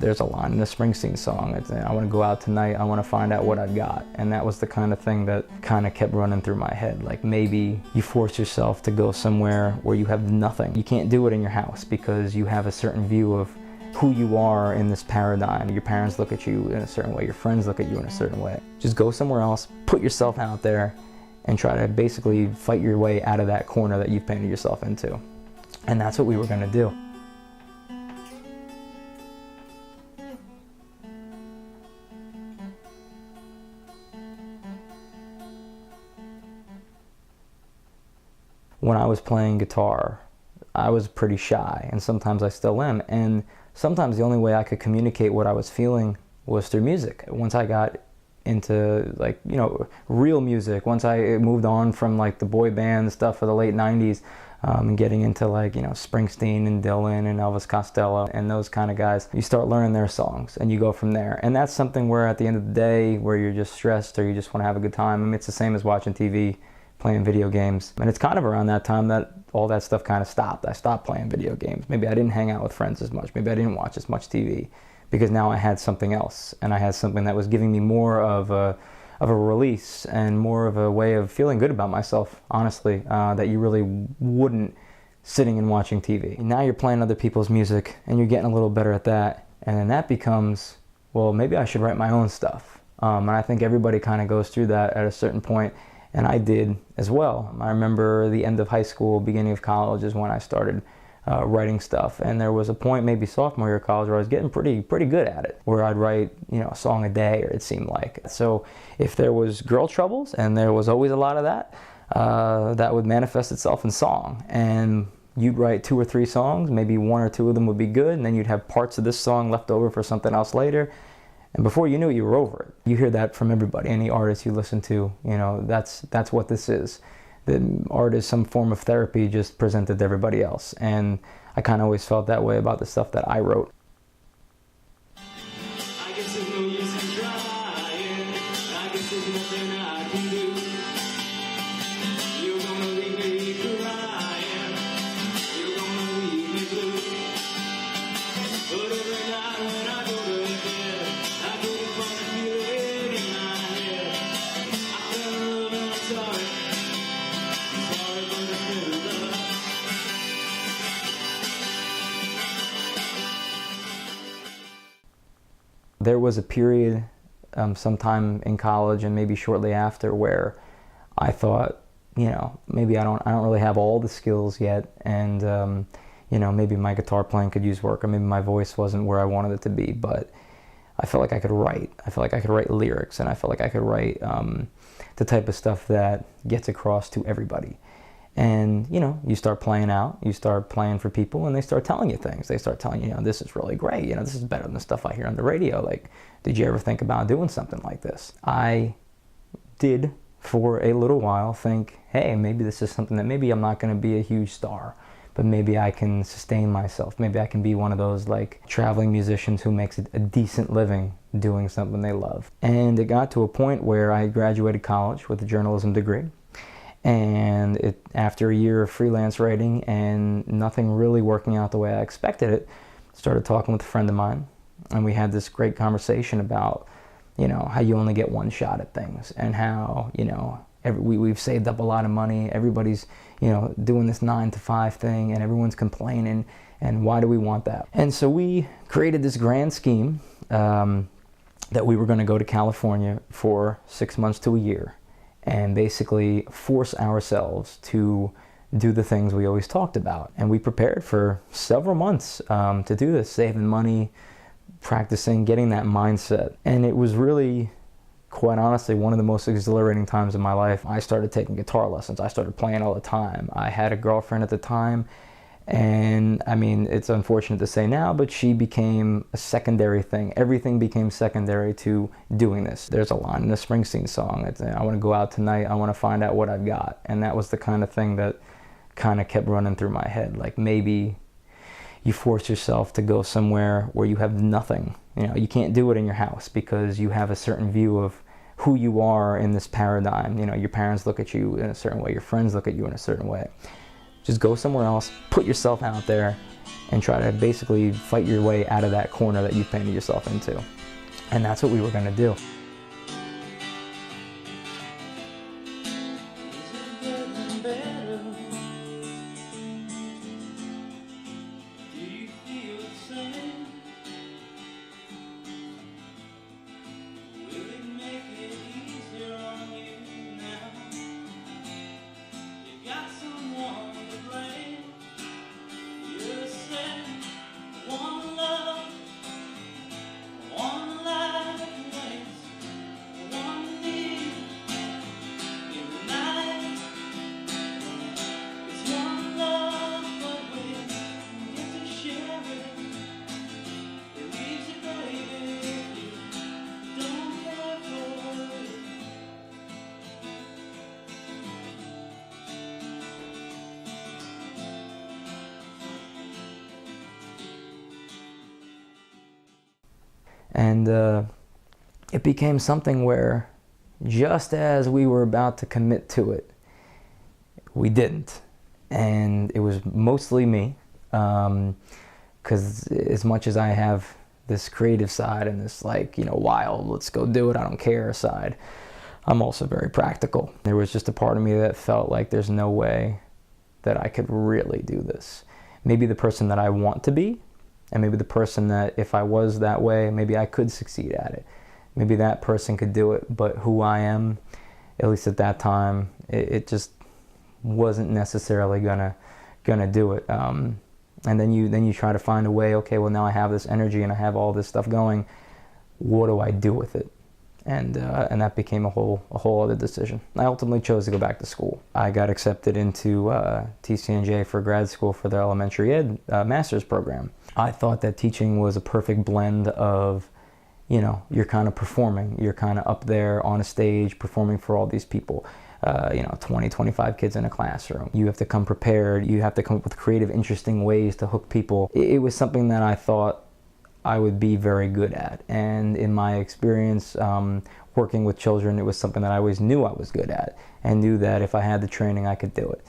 There's a line in a Springsteen song. It's, I want to go out tonight, I want to find out what I've got. And that was the kind of thing that kind of kept running through my head. Like, maybe you force yourself to go somewhere where you have nothing. You can't do it in your house because you have a certain view of who you are in this paradigm. Your parents look at you in a certain way, your friends look at you in a certain way. Just go somewhere else, put yourself out there, and try to basically fight your way out of that corner that you've painted yourself into. And that's what we were gonna do. When I was playing guitar, I was pretty shy, and sometimes I still am. And sometimes the only way I could communicate what I was feeling was through music. Once I got into, like, you know, real music, once I moved on from like the boy band stuff of the late 90s, and getting into, like, you know, Springsteen and Dylan and Elvis Costello and those kind of guys, you start learning their songs and you go from there. And that's something where at the end of the day, where you're just stressed or you just want to have a good time, I mean, it's the same as watching TV, playing video games. And it's kind of around that time that all that stuff kind of stopped. I stopped playing video games. Maybe I didn't hang out with friends as much. Maybe I didn't watch as much TV, because now I had something else, and I had something that was giving me more of a release and more of a way of feeling good about myself, honestly, that you really wouldn't sitting and watching TV. Now you're playing other people's music and you're getting a little better at that, and then that becomes, well, maybe I should write my own stuff. And I think everybody kind of goes through that at a certain point, and I did as well. I remember the end of high school, beginning of college is when I started writing stuff, and there was a point, maybe sophomore year of college, where I was getting pretty good at it, where I'd write, you know, a song a day, or it seemed like. So if there was girl troubles, and there was always a lot of that, that would manifest itself in song, and you'd write 2 or 3 songs, maybe 1 or 2 of them would be good, and then you'd have parts of this song left over for something else later, and before you knew it, you were over it. You hear that from everybody, any artist you listen to, you know, that's what this is. The art is some form of therapy just presented to everybody else. And I kind of always felt that way about the stuff that I wrote. I guess there's no use in trying. I guess there's nothing I can do. You're gonna leave me crying. You're gonna leave me blue. But every night when I go to bed, I go to find a feeling in my head. I fell in love and I'm sorry. There was a period sometime in college and maybe shortly after where I thought, you know, maybe I don't really have all the skills yet, and you know, maybe my guitar playing could use work, or maybe my voice wasn't where I wanted it to be, but I felt like I could write. I felt like I could write lyrics, and I felt like I could write the type of stuff that gets across to everybody. And, you know, you start playing out, you start playing for people, and they start telling you things. They start telling you, you know, this is really great, you know, this is better than the stuff I hear on the radio. Like, did you ever think about doing something like this? I did, for a little while, think, hey, maybe this is something that maybe I'm not going to be a huge star, but maybe I can sustain myself. Maybe I can be one of those, like, traveling musicians who makes a decent living doing something they love. And it got to a point where I graduated college with a journalism degree. And after a year of freelance writing and nothing really working out the way I expected it, started talking with a friend of mine, and we had this great conversation about, you know, how you only get one shot at things, and how, you know, we've saved up a lot of money, everybody's, you know, doing this 9-to-5 thing, and everyone's complaining, and why do we want that? And so we created this grand scheme that we were going to go to California for 6 months to a year, and basically force ourselves to do the things we always talked about. And we prepared for several months to do this, saving money, practicing, getting that mindset. And it was really, quite honestly, one of the most exhilarating times of my life. I started taking guitar lessons. I started playing all the time. I had a girlfriend at the time, and I mean, it's unfortunate to say now, but she became a secondary thing. Everything became secondary to doing this. There's a line in a Springsteen song. It's, I want to go out tonight, I want to find out what I've got. And that was the kind of thing that kind of kept running through my head. Like, maybe you force yourself to go somewhere where you have nothing. You know, you can't do it in your house because you have a certain view of who you are in this paradigm. You know, your parents look at you in a certain way, your friends look at you in a certain way. Just go somewhere else, put yourself out there, and try to basically fight your way out of that corner that you painted yourself into. And that's what we were going to do. And it became something where just as we were about to commit to it, we didn't. And it was mostly me, because as much as I have this creative side and this, like, you know, wild, let's go do it, I don't care side, I'm also very practical. There was just a part of me that felt like there's no way that I could really do this. Maybe the person that I want to be, and maybe the person that if I was that way, maybe I could succeed at it. Maybe that person could do it, but who I am, at least at that time, it just wasn't necessarily gonna do it. And then you try to find a way. Okay, well now I have this energy and I have all this stuff going. What do I do with it? And that became a whole other decision. I ultimately chose to go back to school. I got accepted into TCNJ for grad school for the elementary ed master's program. I thought that teaching was a perfect blend of, you know, you're kind of performing, you're kind of up there on a stage performing for all these people. 20, 25 kids in a classroom. You have to come prepared. You have to come up with creative, interesting ways to hook people. It was something that I thought I would be very good at. And in my experience working with children, it was something that I always knew I was good at and knew that if I had the training, I could do it.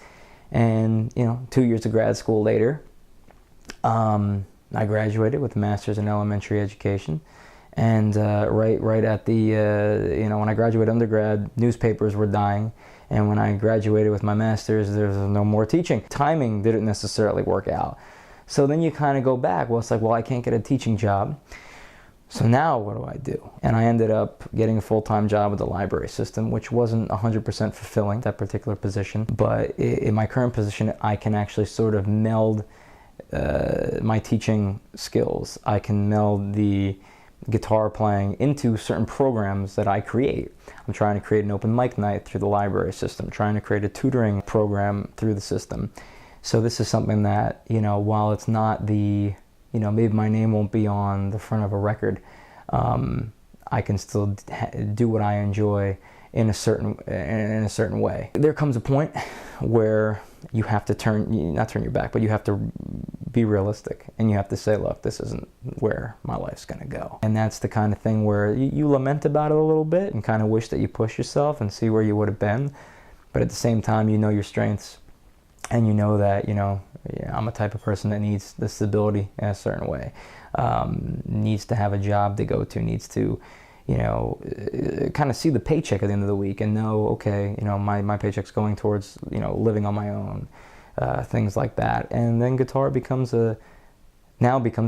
And, 2 years of grad school later, I graduated with a master's in elementary education. And right at the, when I graduated undergrad, newspapers were dying. And when I graduated with my master's, there was no more teaching. Timing didn't necessarily work out. So then you kind of go back. Well, it's like, well, I can't get a teaching job. So now what do I do? And I ended up getting a full-time job with the library system, which wasn't 100% fulfilling, that particular position. But in my current position, I can actually sort of meld my teaching skills. I can meld the guitar playing into certain programs that I create. I'm trying to create an open mic night through the library system, trying to create a tutoring program through the system. So this is something that, while it's not the, maybe my name won't be on the front of a record, I can still do what I enjoy in a certain way. There comes a point where you have to not turn your back, but you have to be realistic, and you have to say, look, this isn't where my life's gonna go. And that's the kind of thing where you lament about it a little bit and kind of wish that you push yourself and see where you would have been. But at the same time, you know your strengths, and you know that, I'm a type of person that needs the stability in a certain way, needs to have a job to go to, needs to, kind of see the paycheck at the end of the week and know, okay, my paycheck's going towards, living on my own, things like that. And then guitar becomes a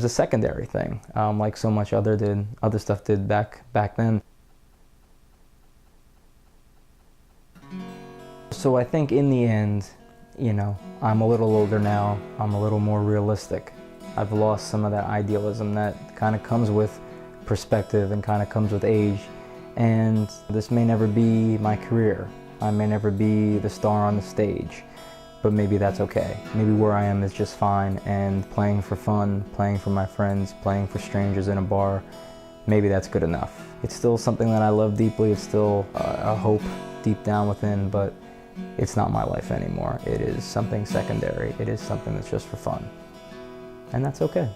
secondary thing, like so much other stuff did back then. So I think in the end, I'm a little older now, I'm a little more realistic. I've lost some of that idealism that kind of comes with perspective and kind of comes with age. And this may never be my career. I may never be the star on the stage, but maybe that's okay. Maybe where I am is just fine, and playing for fun, playing for my friends, playing for strangers in a bar, maybe that's good enough. It's still something that I love deeply. It's still a hope deep down within, but it's not my life anymore. It is something secondary. It is something that's just for fun. And that's okay.